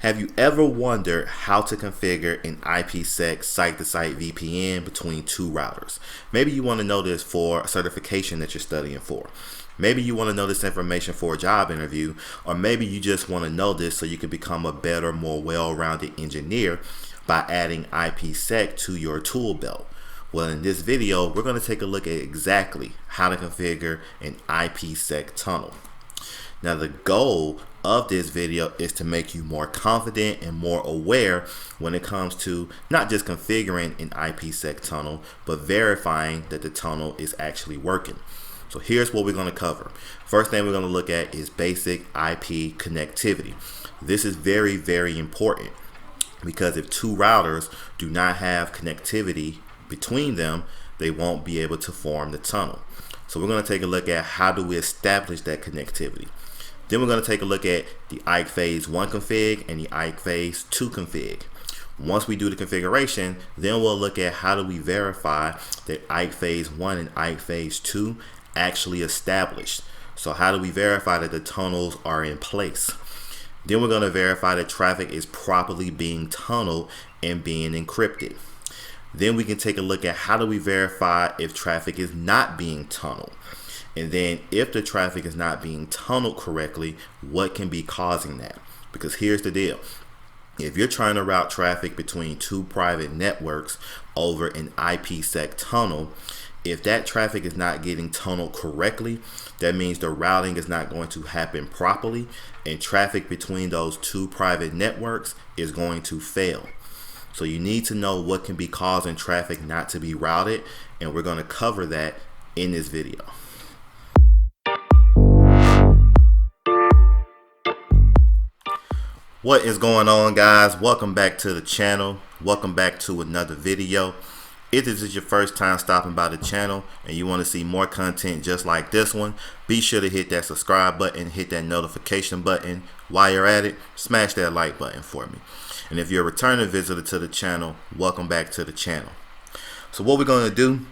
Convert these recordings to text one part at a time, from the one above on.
Have you ever wondered how to configure an IPSec site-to-site VPN between two routers? Maybe you want to know this for a certification that you're studying for. Maybe you want to know this information for a job interview, or maybe you just want to know this so you can become a better, more well-rounded engineer by adding IPSec to your tool belt. Well, in this video, we're going to take a look at exactly how to configure an IPSec tunnel. Now, the goal of this video is to make you more confident and more aware when it comes to not just configuring an IPSec tunnel, but verifying that the tunnel is actually working. So here's what we're going to cover. First thing we're going to look at is basic IP connectivity. This is very, very important because if two routers do not have connectivity between them, they won't be able to form the tunnel. So we're going to take a look at how do we establish that connectivity. Then we're going to take a look at the IKE Phase 1 config and the IKE Phase 2 config. Once we do the configuration, then we'll look at how do we verify that IKE Phase 1 and IKE Phase 2 actually established. So how do we verify that the tunnels are in place? Then we're going to verify that traffic is properly being tunneled and being encrypted. Then we can take a look at how do we verify if traffic is not being tunneled. And then if the traffic is not being tunneled correctly, what can be causing that? Because here's the deal. If you're trying to route traffic between two private networks over an IPSec tunnel, if that traffic is not getting tunneled correctly, that means the routing is not going to happen properly, and traffic between those two private networks is going to fail. So you need to know what can be causing traffic not to be routed, and we're going to cover that in this video. What is going on, guys? Welcome back to the channel. Welcome back to another video. If this is your first time stopping by the channel and you want to see more content just like this one, be sure to hit that subscribe button, hit that notification button. While you're at it, smash that like button for me. And if you're a returning visitor to the channel, welcome back to the channel. So what we're going to do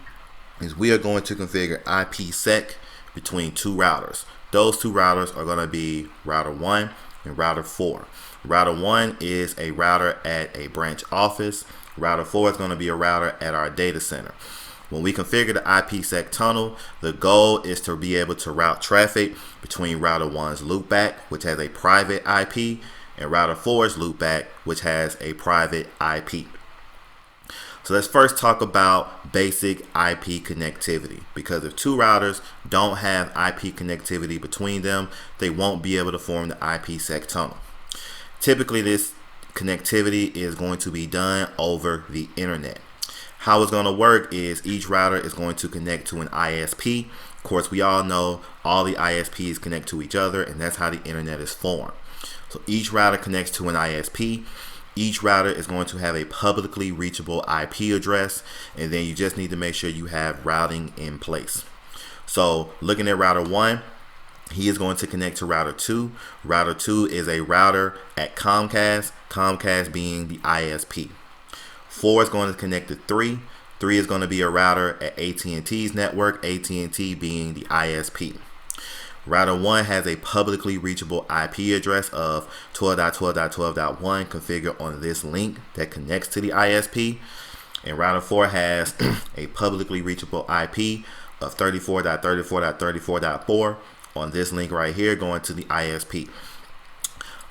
is we are going to configure IPSec between two routers. Those two routers are going to be router 1 and router 4. Router 1 is a router at a branch office. Router 4 is going to be a router at our data center. When we configure the IPSec tunnel, the goal is to be able to route traffic between router 1's loopback, which has a private IP, and router 4's loopback, which has a private IP. So let's first talk about basic IP connectivity, because if two routers don't have IP connectivity between them, they won't be able to form the IPSec tunnel. Typically, this connectivity is going to be done over the internet. How it's going to work is each router is going to connect to an ISP. Of course, we all know all the ISPs connect to each other, and that's how the internet is formed. So each router connects to an ISP. Each router is going to have a publicly reachable IP address, and then you just need to make sure you have routing in place. So looking at router 1, he is going to connect to router 2. Router 2 is a router at Comcast, Comcast being the ISP. 4 is going to connect to 3. 3 is going to be a router at AT&T's network, AT&T being the ISP. Router 1 has a publicly reachable IP address of 12.12.12.1 configured on this link that connects to the ISP. And router 4 has a publicly reachable IP of 34.34.34.4 on this link right here going to the ISP.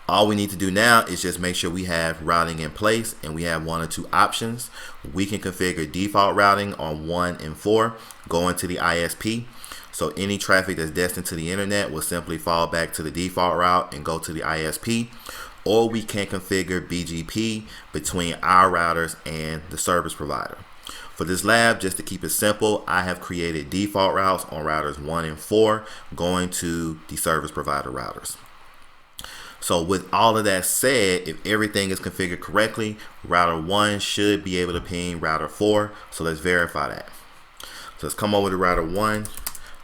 All we need to do now is just make sure we have routing in place, and we have one or two options. We can configure default routing on 1 and 4 going to the ISP. So any traffic that's destined to the internet will simply fall back to the default route and go to the ISP. Or we can configure BGP between our routers and the service provider. For this lab, just to keep it simple, I have created default routes on routers 1 and 4 going to the service provider routers. So with all of that said, if everything is configured correctly, router 1 should be able to ping router 4. So let's verify that. So let's come over to router 1.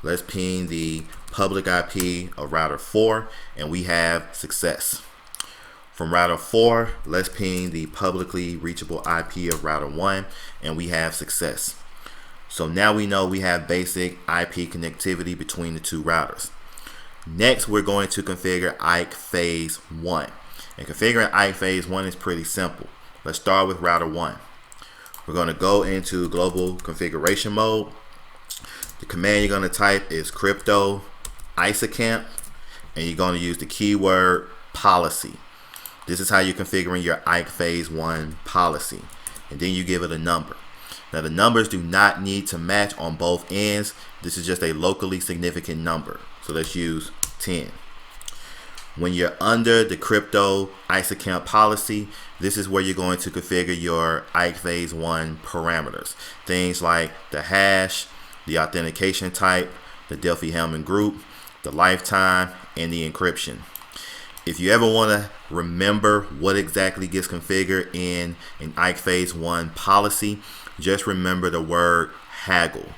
Let's ping the public IP of router 4, and we have success. From router 4, let's ping the publicly reachable IP of router 1, and we have success. So now we know we have basic IP connectivity between the two routers. Next, we're going to configure IKE Phase 1. And configuring IKE Phase 1 is pretty simple. Let's start with router 1. We're going to go into global configuration mode. The command you're going to type is crypto ISACamp, and you're going to use the keyword policy. This is how you're configuring your IKE Phase 1 policy. And then you give it a number. Now the numbers do not need to match on both ends. This is just a locally significant number. So let's use 10. When you're under the crypto ISACamp policy, this is where you're going to configure your IKE Phase 1 parameters. Things like the hash, the authentication type, the Delphi-Hellman group, the lifetime, and the encryption. If you ever want to remember what exactly gets configured in an IKE Phase 1 policy, just remember the word haggle.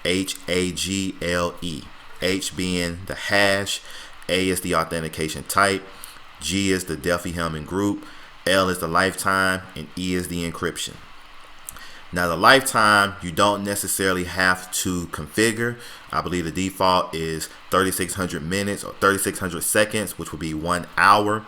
H-A-G-L-E. H being the hash, A is the authentication type, G is the Delphi-Hellman group, L is the lifetime, and E is the encryption. Now the lifetime you don't necessarily have to configure. I believe the default is 3600 minutes or 3600 seconds, which would be 1 hour.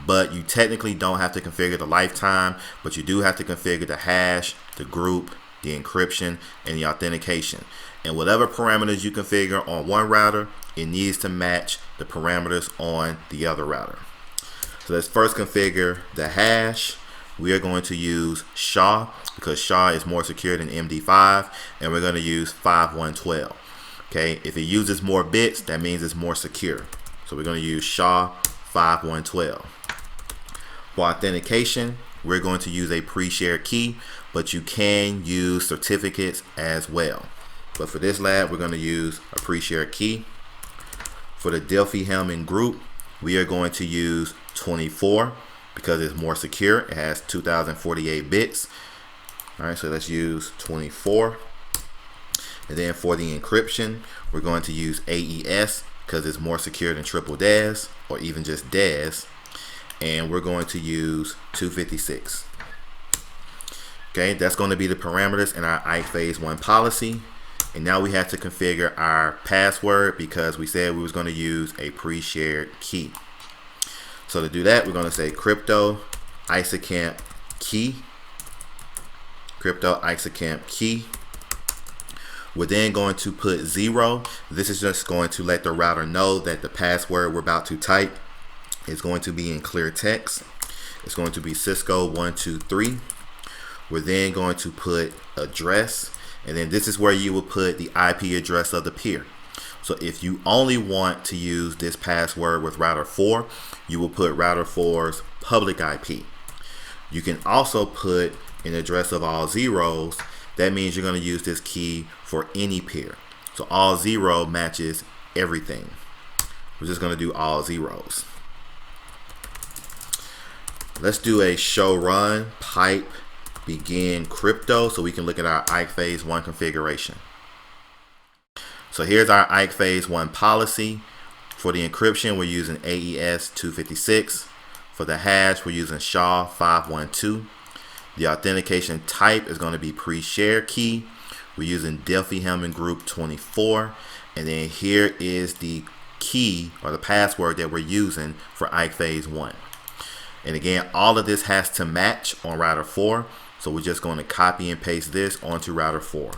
But you technically don't have to configure the lifetime, but you do have to configure the hash, the group, the encryption, and the authentication. And whatever parameters you configure on one router, it needs to match the parameters on the other router. So let's first configure the hash. We are going to use SHA because SHA is more secure than MD5, and we're going to use 5112. Okay, if it uses more bits, that means it's more secure. So we're going to use SHA 5112. For authentication, we're going to use a pre-shared key, but you can use certificates as well. But for this lab, we're going to use a pre-shared key. For the Delphi-Hellman group, we are going to use 24 because it's more secure. It has 2048 bits. All right, so let's use 24. And then for the encryption, we're going to use AES because it's more secure than triple DAS or even just DAS. And we're going to use 256. Okay, that's going to be the parameters in our IKE Phase 1 policy. And now we have to configure our password because we said we was going to use a pre-shared key. So to do that, we're going to say crypto ISACamp key. Crypto ISACamp key. We're then going to put 0. This is just going to let the router know that the password we're about to type is going to be in clear text. It's going to be Cisco 123. We're then going to put address, and then this is where you will put the IP address of the peer. So if you only want to use this password with router 4, you will put router 4's public IP. You can also put an address of all zeros. That means you're going to use this key for any peer. So all 0 matches everything. We're just going to do all zeros. Let's do a show run pipe begin crypto so we can look at our IKE Phase 1 configuration. So here's our IKE Phase 1 policy. For the encryption, we're using AES 256. For the hash, we're using SHA 512. The authentication type is going to be pre-shared key. We're using Delphi-Hellman group 24. And then here is the key or the password that we're using for IKE Phase 1. And again, all of this has to match on router 4. So we're just going to copy and paste this onto router 4.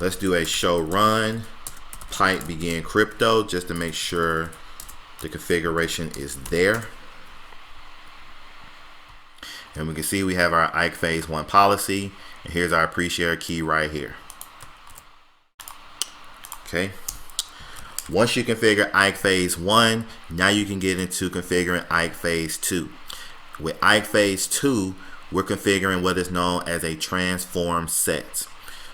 Let's do a show run pipe begin crypto just to make sure the configuration is there. And we can see we have our IKE Phase 1 policy, and here's our pre-shared key right here. Okay. Once you configure IKE Phase 1, now you can get into configuring IKE Phase 2. With IKE Phase 2, we're configuring what is known as a transform set.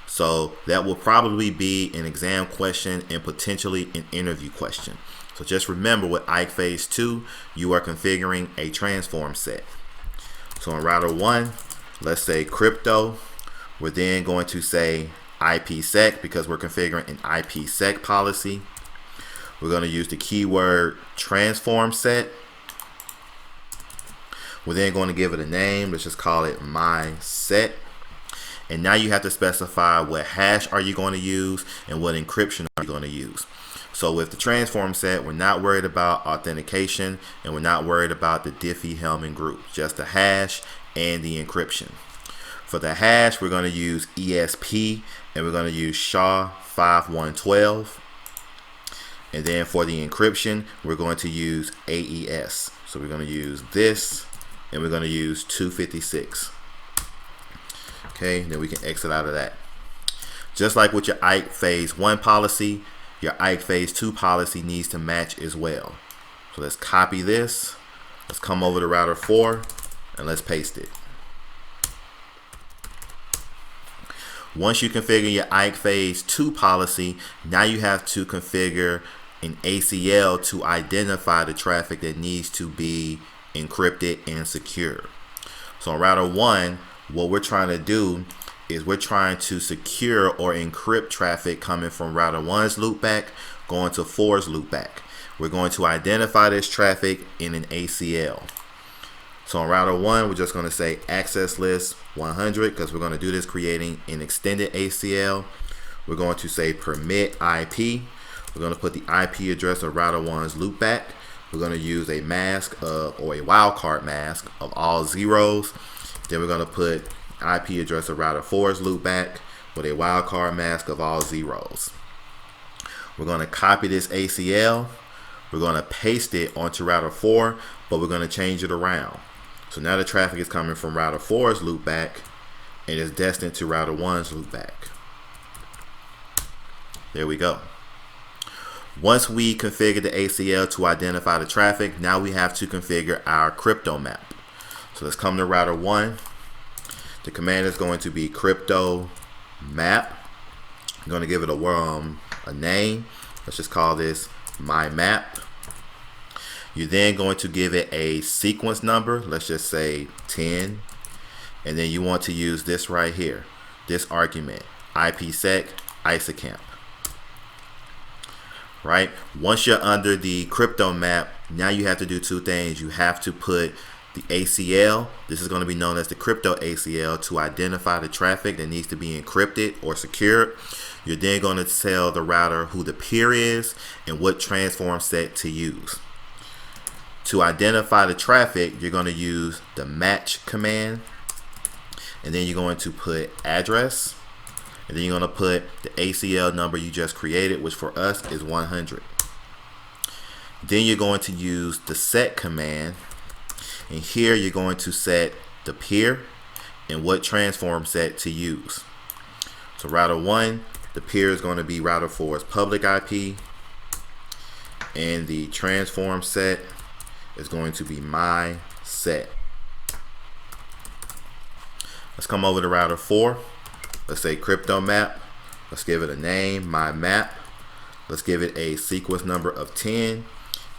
So that will probably be an exam question and potentially an interview question. So just remember with IKE Phase 2, you are configuring a transform set. So in router 1, let's say crypto. We're then going to say IPSec because we're configuring an IPSec policy. We're going to use the keyword transform set. We're then going to give it a name. Let's just call it my set. And now you have to specify what hash are you going to use and what encryption are you going to use. So with the transform set, we're not worried about authentication, and we're not worried about the Diffie-Hellman group, just the hash and the encryption. For the hash, we're going to use ESP, and we're going to use SHA-5112. And then for the encryption, we're going to use AES. So we're going to use this, and we're going to use 256. Okay, then we can exit out of that. Just like with your IKE Phase 1 policy, your IKE Phase 2 policy needs to match as well. So let's copy this. Let's come over to router 4, and let's paste it. Once you configure your IKE Phase 2 policy, now you have to configure an ACL to identify the traffic that needs to be encrypted and secure. So on router 1, what we're trying to do is we're trying to secure or encrypt traffic coming from router 1's loopback going to 4's loopback. We're going to identify this traffic in an ACL. So on router 1, we're just going to say access list 100 because we're going to do this creating an extended ACL. We're going to say permit IP. We're going to put the IP address of router 1's loopback. We're going to use a mask or a wildcard mask of all zeros. Then we're going to put IP address of router 4's loopback with a wildcard mask of all zeros. We're going to copy this ACL. We're going to paste it onto router 4, but we're going to change it around. So now the traffic is coming from router 4's loopback and is destined to router 1's loopback. There we go. Once we configure the ACL to identify the traffic, now we have to configure our crypto map. So let's come to router 1. The command is going to be crypto map. I'm going to give it a name. Let's just call this my map. You're then going to give it a sequence number. Let's just say 10. And then you want to use this right here, this argument, IPSec ISACamp. Right? Once you're under the crypto map, now you have to do two things. You have to put the ACL, this is going to be known as the crypto ACL, to identify the traffic that needs to be encrypted or secured. You're then going to tell the router who the peer is and what transform set to use. To identify the traffic, you're going to use the match command, and then you're going to put address, and then you're going to put the ACL number you just created, which for us is 100. Then you're going to use the set command, and here you're going to set the peer and what transform set to use. So router 1, the peer is going to be router 4's public IP, and the transform set is going to be my set. Let's come over to router 4. Let's say crypto map. Let's give it a name, my map. Let's give it a sequence number of 10,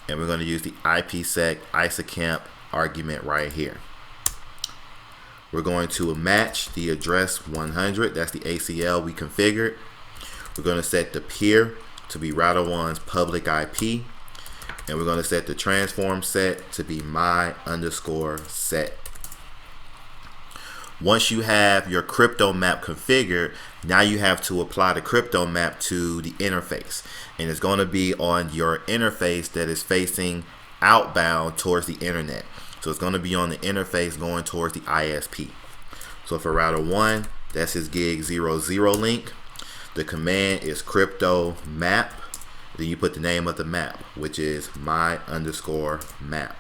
and we're going to use the IPSec ISACamp argument right here. We're going to match the address 100. That's the ACL we configured. We're going to set the peer to be router 1's public IP, and we're going to set the transform set to be my underscore set. Once you have your crypto map configured, now you have to apply the crypto map to the interface, and it's going to be on your interface that is facing outbound towards the internet. So it's going to be on the interface going towards the ISP. So for router 1, that's his gig 00 link. The command is crypto map. Then you put the name of the map, which is my underscore map.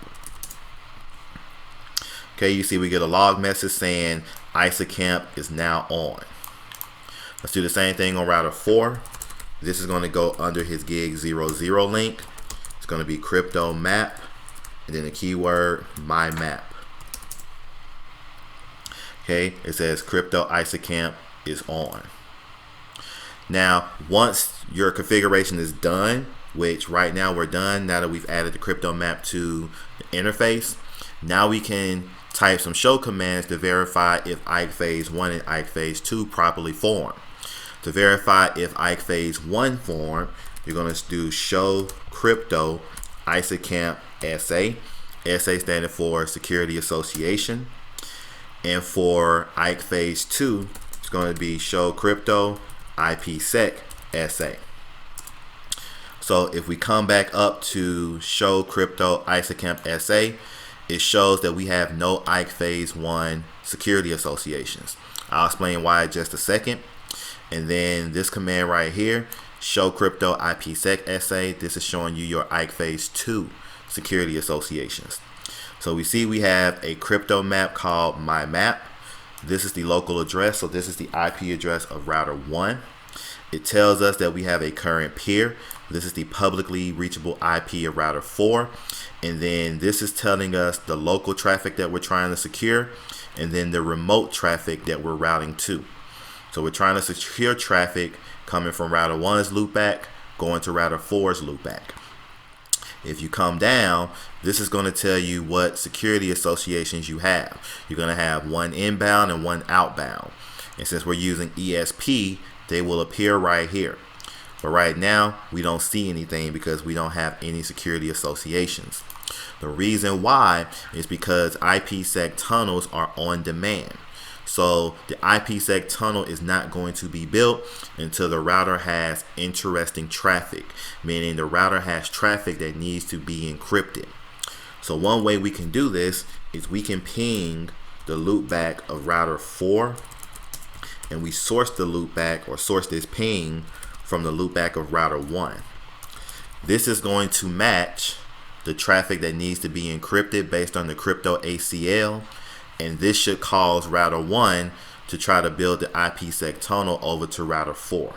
Okay, you see we get a log message saying ISACamp is now on. Let's do the same thing on router 4. This is going to go under his gig 00 link. It's going to be crypto map, and then the keyword my map. Okay, it says crypto ISACamp is on. Now, once your configuration is done, which right now we're done, now that we've added the crypto map to the interface, now we can type some show commands to verify if IKE Phase 1 and IKE Phase 2 properly form. To verify if IKE Phase 1 form, you're going to do show crypto ISACamp SA. SA standing for Security Association. And for IKE Phase 2, it's going to be show crypto IPSec SA. So if we come back up to show crypto ISACamp SA, it shows that we have no IKE Phase 1 security associations. I'll explain why in just a second. And then this command right here, show crypto IPSec SA, this is showing you your IKE Phase 2 security associations. So we see we have a crypto map called my map. This is the local address, so this is the IP address of router 1. It tells us that we have a current peer. This is the publicly reachable IP of router 4. And then this is telling us the local traffic that we're trying to secure, and then the remote traffic that we're routing to. So we're trying to secure traffic coming from router 1's loopback, going to router 4's loopback. If you come down, this is going to tell you what security associations you have. You're going to have one inbound and one outbound. And since we're using ESP, they will appear right here. But right now, we don't see anything because we don't have any security associations. The reason why is because IPSec tunnels are on demand. So the IPSec tunnel is not going to be built until the router has interesting traffic, meaning the router has traffic that needs to be encrypted. So one way we can do this is we can ping the loopback of router 4, and we source the loopback or source this ping from the loopback of router 1. This is going to match the traffic that needs to be encrypted based on the crypto ACL. And this should cause router 1 to try to build the IPSec tunnel over to router 4.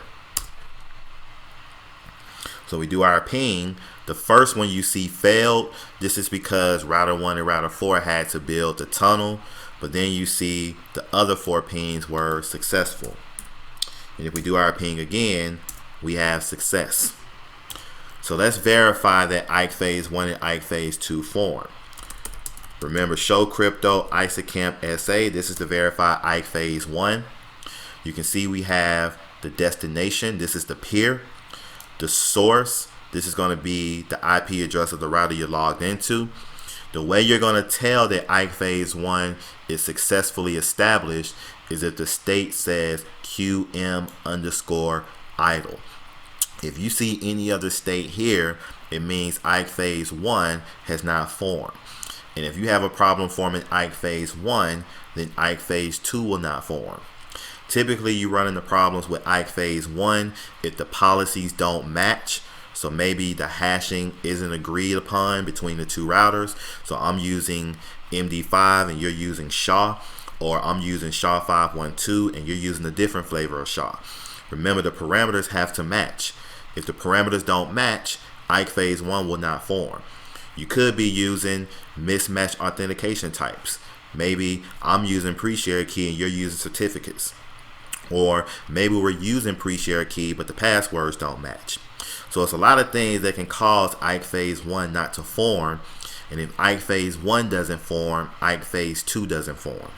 So we do our ping. The first one you see failed. This is because router 1 and router 4 had to build the tunnel. But then you see the other 4 pings were successful. And if we do our ping again, we have success. So let's verify that IKE Phase 1 and IKE Phase 2 form. Remember, show crypto ISACamp SA. This is to verify IKE Phase 1. You can see we have the destination. This is the peer. The source. This is going to be the IP address of the router you're logged into. The way you're going to tell that IKE Phase 1 is successfully established is if the state says QM_idle. If you see any other state here, it means IKE Phase 1 has not formed. And if you have a problem forming IKE Phase 1, then IKE Phase 2 will not form. Typically, you run into problems with IKE Phase 1 if the policies don't match. So maybe the hashing isn't agreed upon between the two routers. So I'm using MD5 and you're using SHA, or I'm using SHA 512 and you're using a different flavor of SHA. Remember, the parameters have to match. If the parameters don't match, IKE Phase 1 will not form. You could be using mismatched authentication types. Maybe I'm using pre-shared key and you're using certificates. Or maybe we're using pre-shared key but the passwords don't match. So it's a lot of things that can cause IKE Phase 1 not to form. And if IKE Phase 1 doesn't form, IKE Phase 2 doesn't form.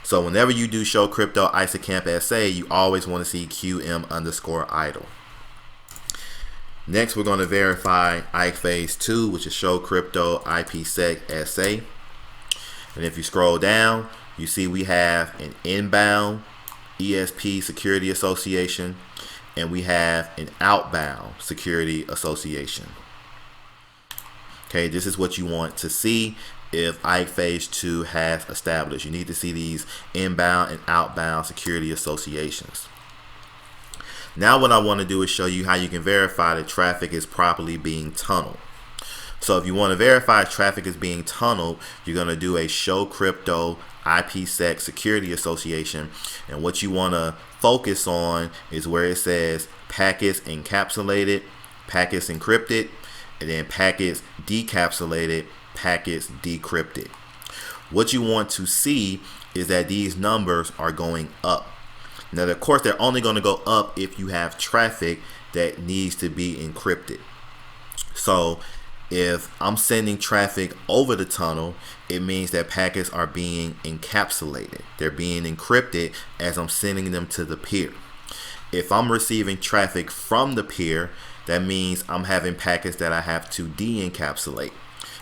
So whenever you do show crypto ISACamp SA, you always want to see QM_idle. Next, we're going to verify IKE Phase 2, which is show crypto IPSec SA. And if you scroll down, you see we have an inbound ESP security association, and we have an outbound security association. Okay, this is what you want to see if IKE Phase 2 has established. You need to see these inbound and outbound security associations. Now what I want to do is show you how you can verify that traffic is properly being tunneled. So if you want to verify traffic is being tunneled, you're going to do a show crypto IPSec security association. And what you want to focus on is where it says packets encapsulated, packets encrypted, and then packets decapsulated, packets decrypted. What you want to see is that these numbers are going up. Now, of course, they're only going to go up if you have traffic that needs to be encrypted. So if I'm sending traffic over the tunnel, it means that packets are being encapsulated. They're being encrypted as I'm sending them to the peer. If I'm receiving traffic from the peer, that means I'm having packets that I have to de-encapsulate.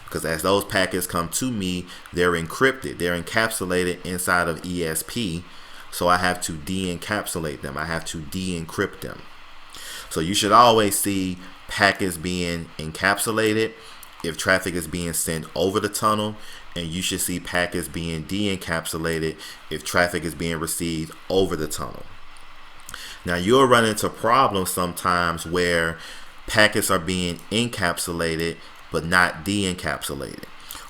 Because as those packets come to me, they're encrypted. They're encapsulated inside of ESP. So I have to de-encapsulate them. I have to de-encrypt them. So you should always see packets being encapsulated if traffic is being sent over the tunnel, and you should see packets being de-encapsulated if traffic is being received over the tunnel. Now you'll run into problems sometimes where packets are being encapsulated but not de-encapsulated,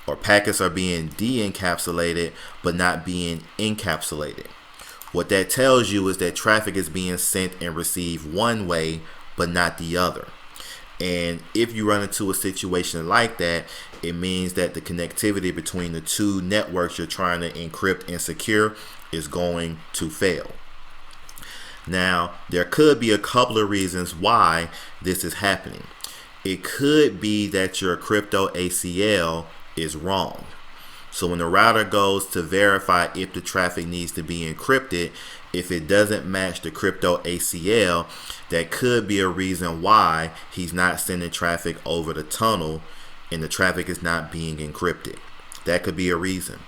or packets are being de-encapsulated but not being encapsulated. What that tells you is that traffic is being sent and received one way but not the other. And if you run into a situation like that, it means that the connectivity between the two networks you're trying to encrypt and secure is going to fail. Now, there could be a couple of reasons why this is happening. It could be that your crypto ACL is wrong. So when the router goes to verify if the traffic needs to be encrypted, if it doesn't match the crypto ACL, that could be a reason why he's not sending traffic over the tunnel and the traffic is not being encrypted. That could be a reason.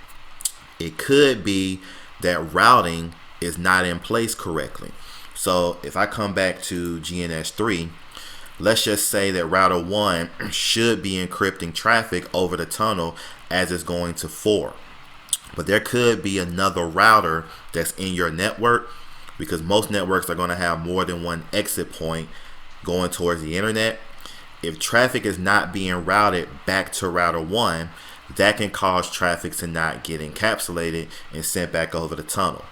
It could be that routing is not in place correctly. So if I come back to GNS3, let's just say that router 1 should be encrypting traffic over the tunnel as it's going to 4. But there could be another router that's in your network, because most networks are going to have more than one exit point going towards the internet. If traffic is not being routed back to router 1, that can cause traffic to not get encapsulated and sent back over the tunnel.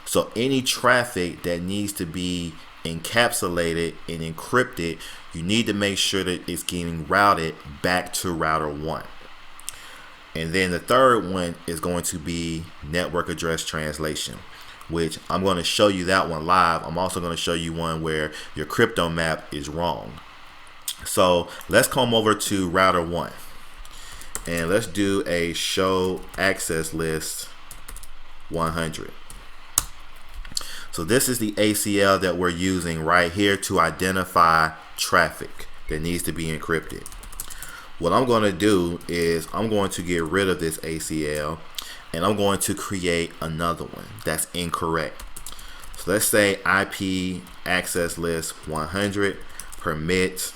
So any traffic that needs to be encapsulated and encrypted, you need to make sure that it's getting routed back to router 1. And then the third one is going to be network address translation, which I'm going to show you that one live. I'm also going to show you one where your crypto map is wrong. So let's come over to router 1 and let's do a show access list 100. So this is the ACL that we're using right here to identify traffic that needs to be encrypted. What I'm going to do is I'm going to get rid of this ACL and I'm going to create another one that's incorrect. So let's say IP access list 100 permit,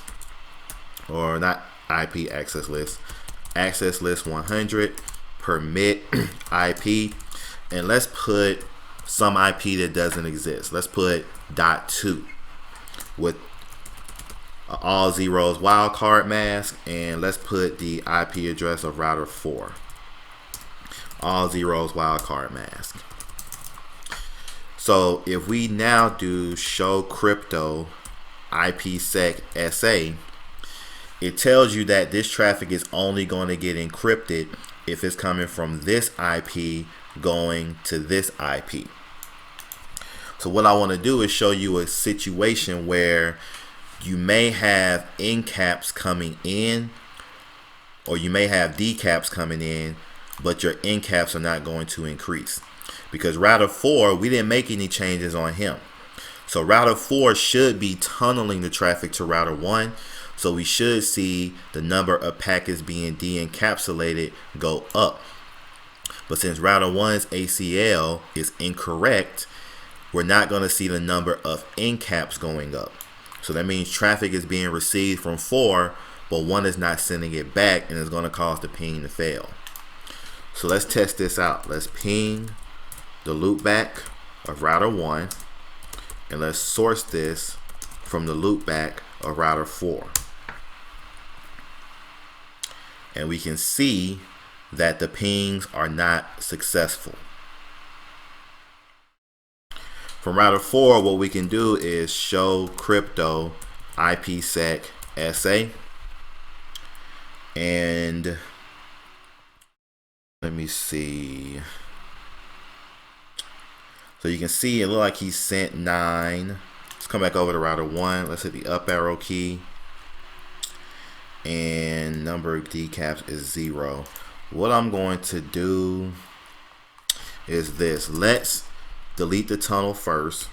or not IP access list 100 permit IP, and let's put some IP that doesn't exist. Let's put .2 with all zeros wildcard mask, and let's put the IP address of router 4, all zeros wildcard mask. So if we now do show crypto IPSec SA, it tells you that this traffic is only going to get encrypted if it's coming from this IP going to this IP. So what I want to do is show you a situation where you may have encaps coming in, or you may have decaps coming in, but your encaps are not going to increase. Because router 4, we didn't make any changes on him. So router 4 should be tunneling the traffic to router 1. So we should see the number of packets being de-encapsulated go up. But since router 1's ACL is incorrect, we're not going to see the number of encaps going up. So that means traffic is being received from 4, but 1 is not sending it back, and it's going to cause the ping to fail. So let's test this out. Let's ping the loopback of router 1, and let's source this from the loopback of router 4. And we can see that the pings are not successful. From router 4, what we can do is show crypto IPSec SA, and let me see. So you can see it look like he sent 9. Let's come back over to router 1. Let's hit the up arrow key, and number of decaps is 0. What I'm going to do is this. Let's delete the tunnel first.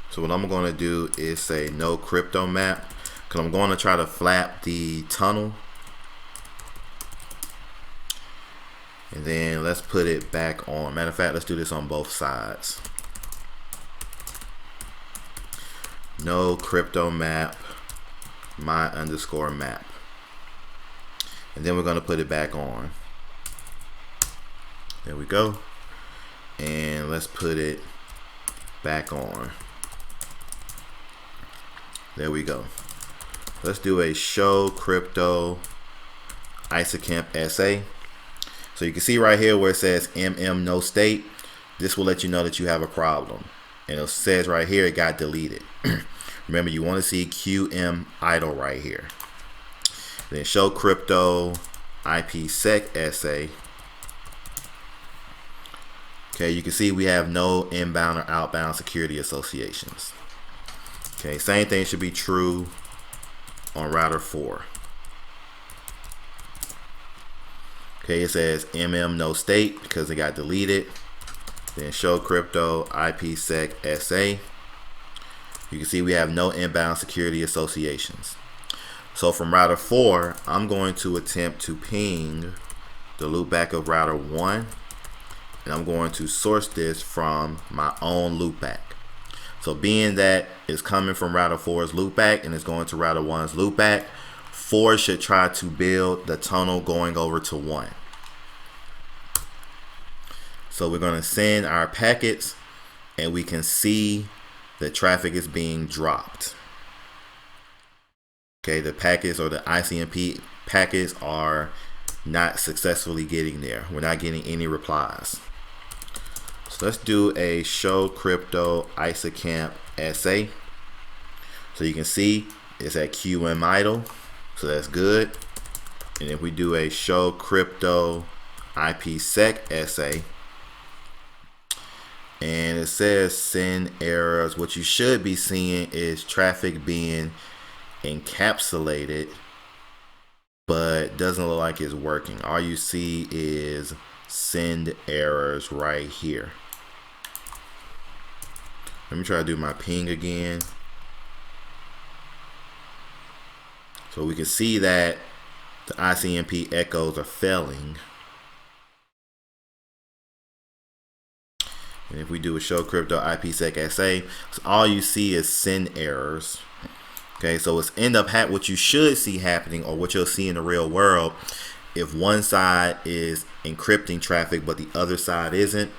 So what I'm going to do is say no crypto map, because I'm going to try to flap the tunnel. And then let's put it back on. Matter of fact, let's do this on both sides. No crypto map my_map. And then we're going to put it back on. There we go. And let's put it back on. There we go. Let's do a show crypto IPSec SA. So you can see right here where it says no state. This will let you know that you have a problem. And it says right here it got deleted. Remember, you want to see QM idle right here. Then show crypto IPSec SA. Okay, you can see we have no inbound or outbound security associations. Okay, same thing should be true on router 4. Okay, it says no state because it got deleted. Then show crypto IPSec SA. You can see we have no inbound security associations. So from router 4, I'm going to attempt to ping the loopback of router 1. And I'm going to source this from my own loopback. So being that it's coming from router 4's loopback and it's going to router 1's loopback, 4 should try to build the tunnel going over to 1. So we're going to send our packets and we can see the traffic is being dropped. Okay, the packets or the ICMP packets are not successfully getting there. We're not getting any replies. So let's do a show crypto IPSec SA. So you can see it's at QM idle. So that's good. And if we do a show crypto IPSec SA, and it says send errors, what you should be seeing is traffic being encapsulated, but doesn't look like it's working. All you see is send errors right here. Let me try to do my ping again. So we can see that the ICMP echoes are failing. And if we do a show crypto IPSec SA, so all you see is send errors. Okay, so it's what you should see happening, or what you'll see in the real world, if one side is encrypting traffic but the other side isn't,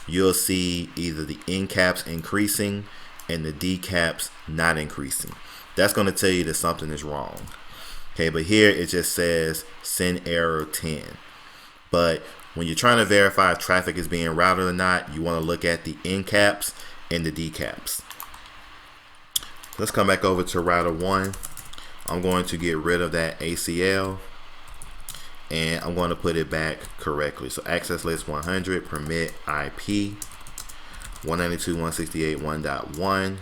you'll see either the end caps increasing and the D caps not increasing. That's going to tell you that something is wrong. Okay, but here it just says send error 10. But when you're trying to verify if traffic is being routed or not, you want to look at the end caps and the D caps. Let's come back over to router 1. I'm going to get rid of that ACL and I'm going to put it back correctly. So access list 100, permit IP 192.168.1.1,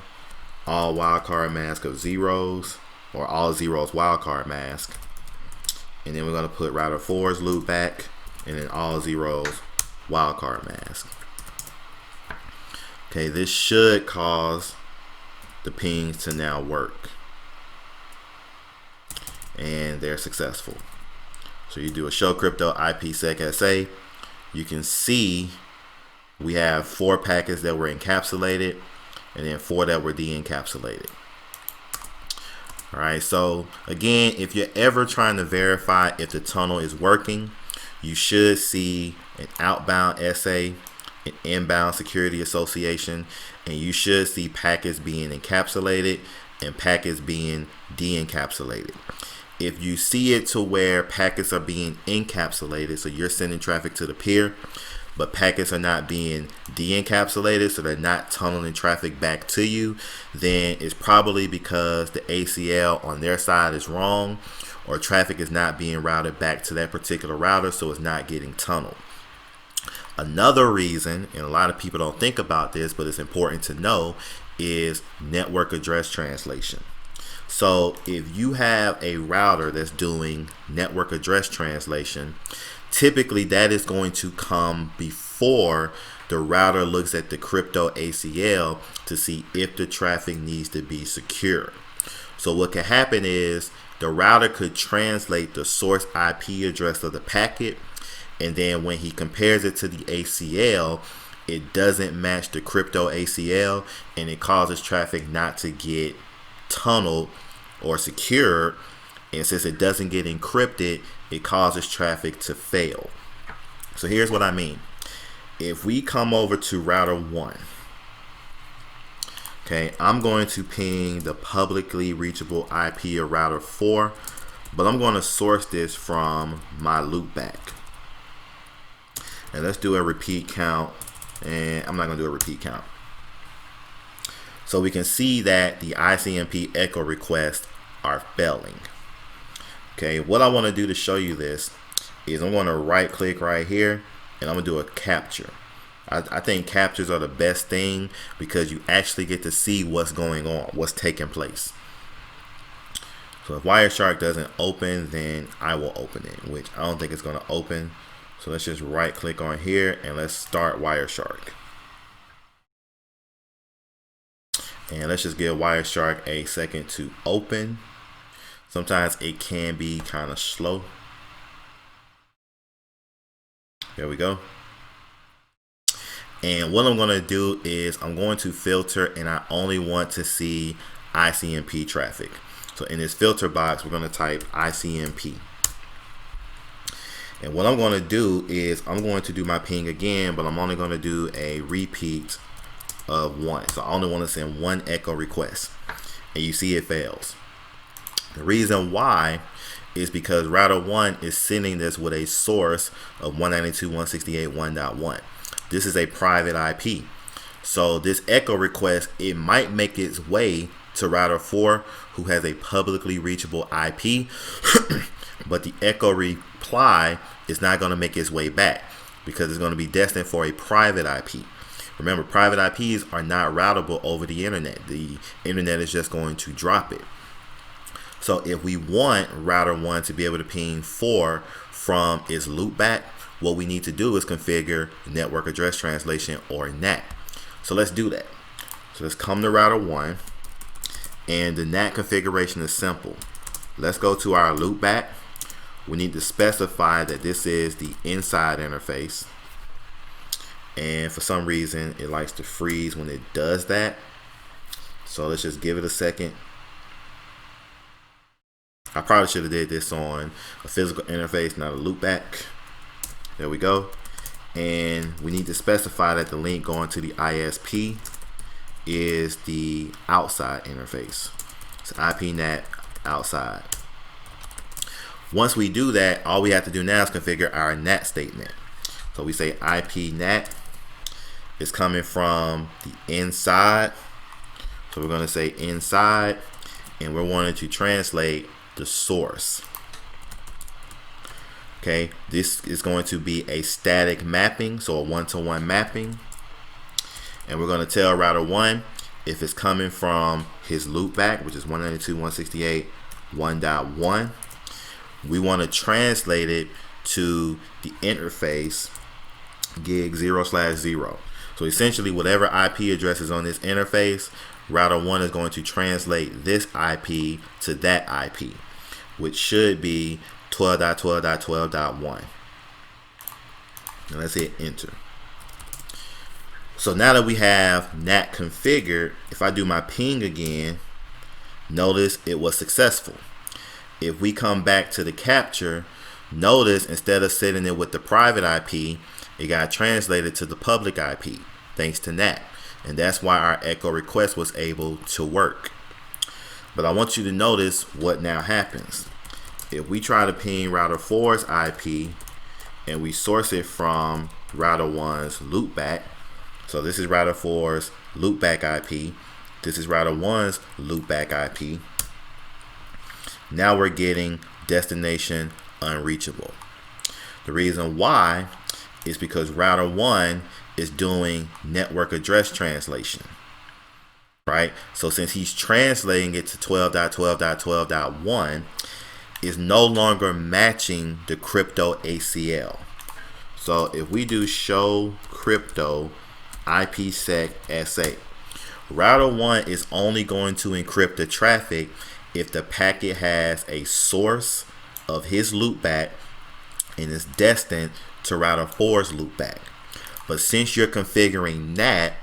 all wildcard mask of zeros, or all zeros wildcard mask. And then we're going to put router 4's loop back, and then all zeros wildcard mask. Okay, this should cause the pings to now work. And they're successful. So you do a show crypto IPSec SA. You can see we have 4 packets that were encapsulated and then 4 that were de-encapsulated. All right, so again, if you're ever trying to verify if the tunnel is working, you should see an outbound SA, an inbound security association, and you should see packets being encapsulated and packets being de-encapsulated. If you see it to where packets are being encapsulated, so you're sending traffic to the peer, but packets are not being de-encapsulated, so they're not tunneling traffic back to you, then it's probably because the ACL on their side is wrong, or traffic is not being routed back to that particular router, so it's not getting tunneled. Another reason, and a lot of people don't think about this, but it's important to know, is network address translation. So if you have a router that's doing network address translation, typically that is going to come before the router looks at the crypto ACL to see if the traffic needs to be secure. So what can happen is the router could translate the source IP address of the packet, and then when he compares it to the ACL, it doesn't match the crypto ACL, and it causes traffic not to get tunneled or secured, and since it doesn't get encrypted, it causes traffic to fail. So here's what I mean. If we come over to router 1, okay, I'm going to ping the publicly reachable IP of router 4, but I'm going to source this from my loopback. And let's do a repeat count, and I'm not going to do a repeat count. So we can see that the ICMP echo requests are failing. Okay, what I want to do to show you this is I'm going to right click right here, and I'm going to do a capture. I think captures are the best thing because you actually get to see what's going on, what's taking place. So if Wireshark doesn't open, then I will open it, which I don't think it's going to open. So let's just right click on here and let's start Wireshark. And let's just give Wireshark a second to open. Sometimes it can be kind of slow. There we go. And what I'm going to do is I'm going to filter, and I only want to see ICMP traffic. So in this filter box, we're going to type ICMP. And what I'm going to do is I'm going to do my ping again, but I'm only going to do a repeat of 1. So I only want to send 1 echo request, and you see it fails. The reason why is because router 1 is sending this with a source of 192.168.1.1. This is a private IP. So this echo request, it might make its way to router 4, who has a publicly reachable IP, but the echo reply is not going to make its way back because it's going to be destined for a private IP. Remember, private IPs are not routable over the internet. The internet is just going to drop it. So if we want router 1 to be able to ping 4 from its loopback, what we need to do is configure network address translation, or NAT. So let's do that. So let's come to router 1, and the NAT configuration is simple. Let's go to our loopback. We need to specify that this is the inside interface, and for some reason it likes to freeze when it does that. So let's just give it a second. I probably should have did this on a physical interface, not a loopback. There we go. And we need to specify that the link going to the ISP is the outside interface. It's IPNAT outside. Once we do that, all we have to do now is configure our NAT statement. So we say IPNAT is coming from the inside. So we're going to say inside, and we're wanting to translate the source. Okay, this is going to be a static mapping, so a one-to-one mapping. And we're going to tell router 1 if it's coming from his loopback, which is 192.168.1.1. We want to translate it to the interface gig 0/0. So essentially, whatever IP address is on this interface, router 1 is going to translate this IP to that IP, which should be 12.12.12.1. And let's hit enter. So now that we have NAT configured, if I do my ping again, notice it was successful. If we come back to the capture, notice instead of sending it with the private IP, it got translated to the public IP thanks to NAT. And that's why our echo request was able to work. But I want you to notice what now happens. If we try to ping router 4's IP and we source it from router 1's loopback, so this is router 4's loopback IP, this is router 1's loopback IP, now we're getting destination unreachable. The reason why is because router 1 is doing network address translation, right? So since he's translating it to 12.12.12.1, is no longer matching the crypto ACL. So if we do show crypto IPSec SA, router 1 is only going to encrypt the traffic if the packet has a source of his loopback and is destined to router 4's loopback. But since you're configuring NAT,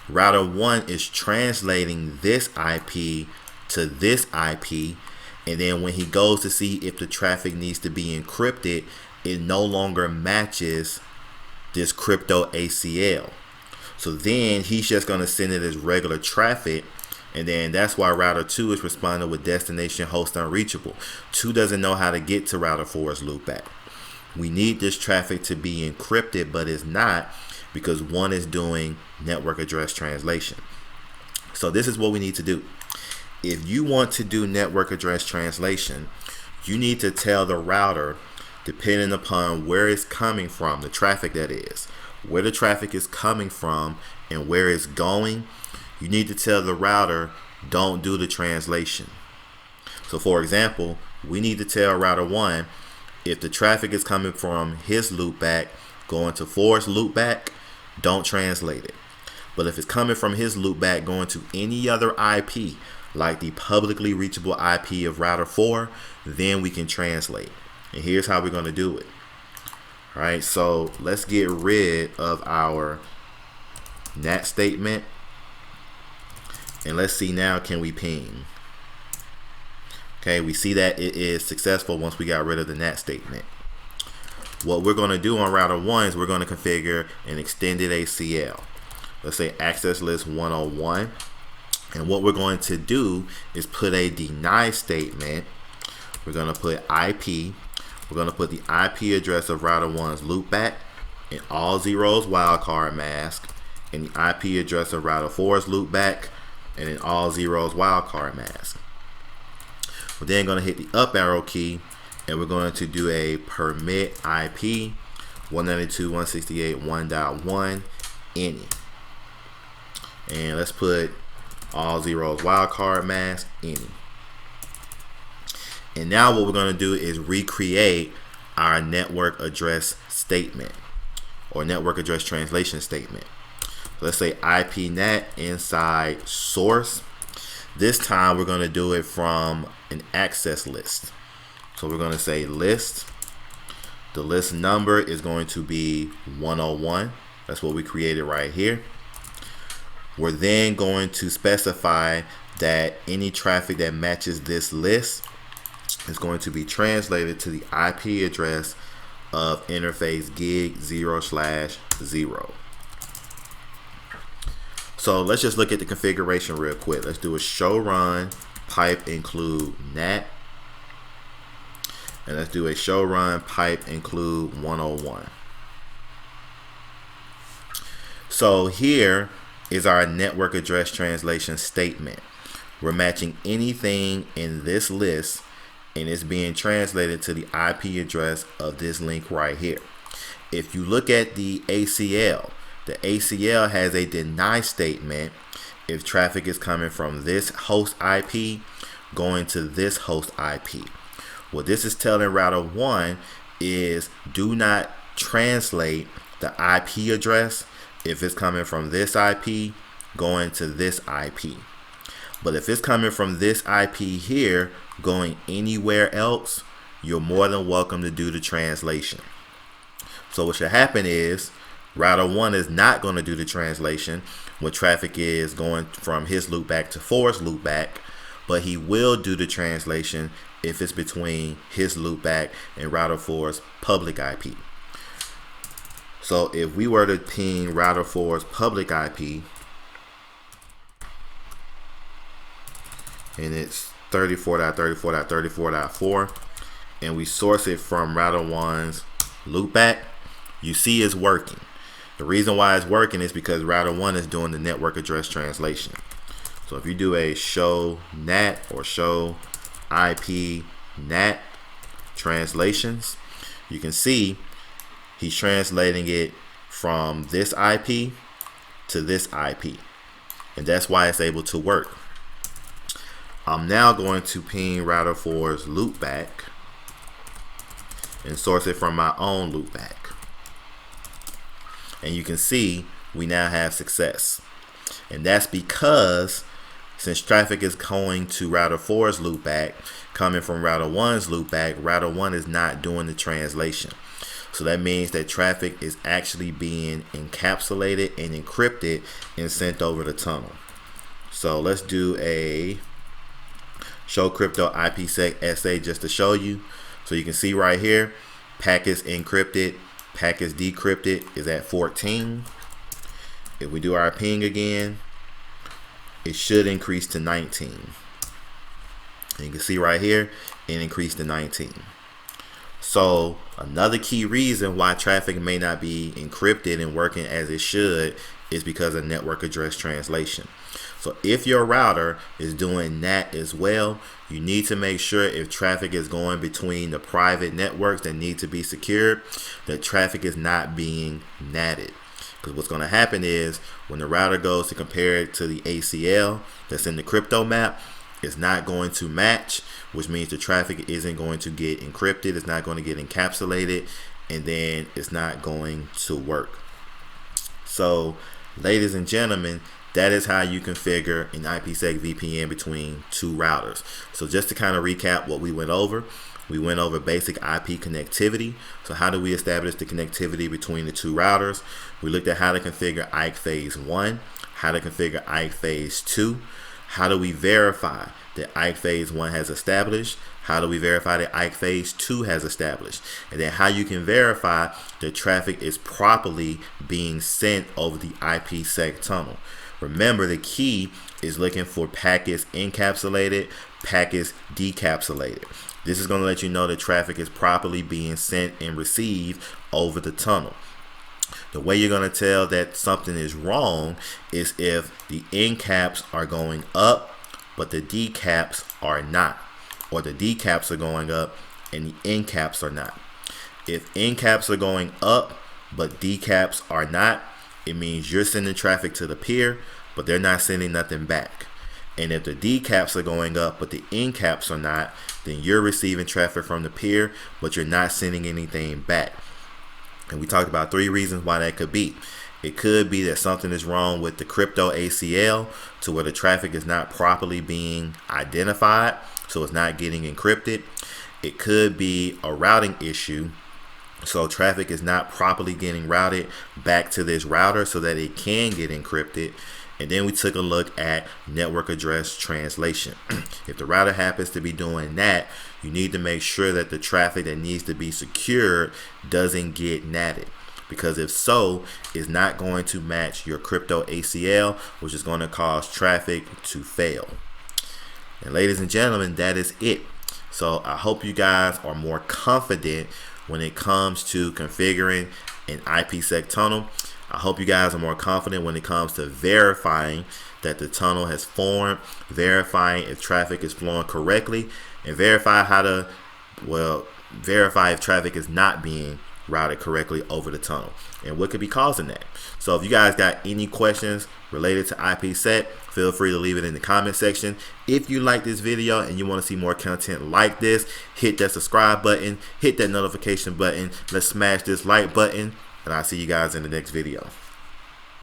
router 1 is translating this IP to this IP, And then when he goes to see if the traffic needs to be encrypted, it no longer matches this crypto ACL. So then he's just going to send it as regular traffic. And then that's why router 2 is responding with destination host unreachable. 2 doesn't know how to get to router 4's loopback. We need this traffic to be encrypted, but it's not, because 1 is doing network address translation. So this is what we need to do. If you want to do network address translation, you need to tell the router, depending upon where it's coming from, the traffic that is, where the traffic is coming from and where it's going, you need to tell the router, don't do the translation. So for example, we need to tell router 1, if the traffic is coming from his loopback going to 4's loopback, don't translate it. But if it's coming from his loopback going to any other IP, like the publicly reachable IP of router 4, then we can translate. And here's how we're going to do it. All right, so let's get rid of our NAT statement. And let's see now, can we ping? Okay, we see that it is successful once we got rid of the NAT statement. What we're going to do on router 1 is we're going to configure an extended ACL. Let's say access list 101. And what we're going to do is put a deny statement. We're going to put IP. We're going to put the IP address of router 1's loopback in all zeros wildcard mask, and the IP address of router 4's loopback and in all zeros wildcard mask. We're then going to hit the up arrow key, and we're going to do a permit IP 192.168.1.1 any. And let's put all zeros wildcard mask any. And now what we're going to do is recreate our network address statement, or network address translation statement. So let's say IPNet inside source. This time we're going to do it from an access list. So we're going to say list. The list number is going to be 101. That's what we created right here. We're then going to specify that any traffic that matches this list is going to be translated to the IP address of interface gig 0/0. So let's just look at the configuration real quick. Let's do a show run pipe include NAT, and let's do a show run pipe include 101. So here is our network address translation statement. We're matching anything in this list, and it's being translated to the IP address of this link right here. If you look at the ACL has a deny statement if traffic is coming from this host IP going to this host IP. What this is telling router 1 is do not translate the IP address if it's coming from this IP going to this IP. But if it's coming from this IP here going anywhere else, you're more than welcome to do the translation. So what should happen is router 1 is not going to do the translation when traffic is going from his loopback to 4's loopback, but he will do the translation if it's between his loopback and router 4's public IP. So if we were to ping router 4's public IP, and it's 34.34.34.4, and we source it from router 1's loopback, you see it's working. The reason why it's working is because router 1 is doing the network address translation. So if you do a show NAT or show IP NAT translations, you can see he's translating it from this IP to this IP, and that's why it's able to work. I'm now going to ping router 4's loopback and source it from my own loopback. And you can see we now have success. And that's because since traffic is going to router 4's loopback, coming from router 1's loopback, router 1 is not doing the translation. So that means that traffic is actually being encapsulated and encrypted and sent over the tunnel. So let's do a show crypto IPSec SA just to show you. So you can see right here, packets encrypted, packets decrypted is at 14. If we do our ping again, it should increase to 19. And you can see right here, it increased to 19. So another key reason why traffic may not be encrypted and working as it should is because of network address translation. So if your router is doing NAT as well, you need to make sure if traffic is going between the private networks that need to be secured, that traffic is not being NATed. Because what's going to happen is when the router goes to compare it to the ACL that's in the crypto map, it's not going to match, which means the traffic isn't going to get encrypted, it's not going to get encapsulated, and then it's not going to work. So, ladies and gentlemen, that is how you configure an IPSec VPN between two routers. So just to kind of recap what we went over basic IP connectivity. So how do we establish the connectivity between the two routers? We looked at how to configure IKE Phase 1, how to configure IKE Phase 2, how do we verify that IKE Phase 1 has established, how do we verify that IKE Phase 2 has established, and then how you can verify that traffic is properly being sent over the IPSec tunnel. Remember, the key is looking for packets encapsulated, packets decapsulated. This is going to let you know that traffic is properly being sent and received over the tunnel. The way you're going to tell that something is wrong is if the encaps are going up, but the decaps are not, or the decaps are going up and the encaps are not. If encaps are going up, but decaps are not, it means you're sending traffic to the peer, but they're not sending nothing back. And if the decaps are going up, but the encaps are not, then you're receiving traffic from the peer, but you're not sending anything back. And we talked about 3 reasons why that could be. It could be that something is wrong with the crypto ACL to where the traffic is not properly being identified, so it's not getting encrypted. It could be a routing issue, so traffic is not properly getting routed back to this router so that it can get encrypted. And then we took a look at network address translation. If the router happens to be doing that, you need to make sure that the traffic that needs to be secured doesn't get NATed. Because if so, it's not going to match your crypto ACL, which is going to cause traffic to fail. And ladies and gentlemen, that is it. So I hope you guys are more confident when it comes to configuring an IPSec tunnel. I hope you guys are more confident when it comes to verifying that the tunnel has formed, verifying if traffic is flowing correctly, and verify if traffic is not being routed correctly over the tunnel and what could be causing that. So if you guys got any questions related to IPSec, feel free to leave it in the comment section. If you like this video and you want to see more content like this, hit that subscribe button, hit that notification button, let's smash this like button, and I'll see you guys in the next video.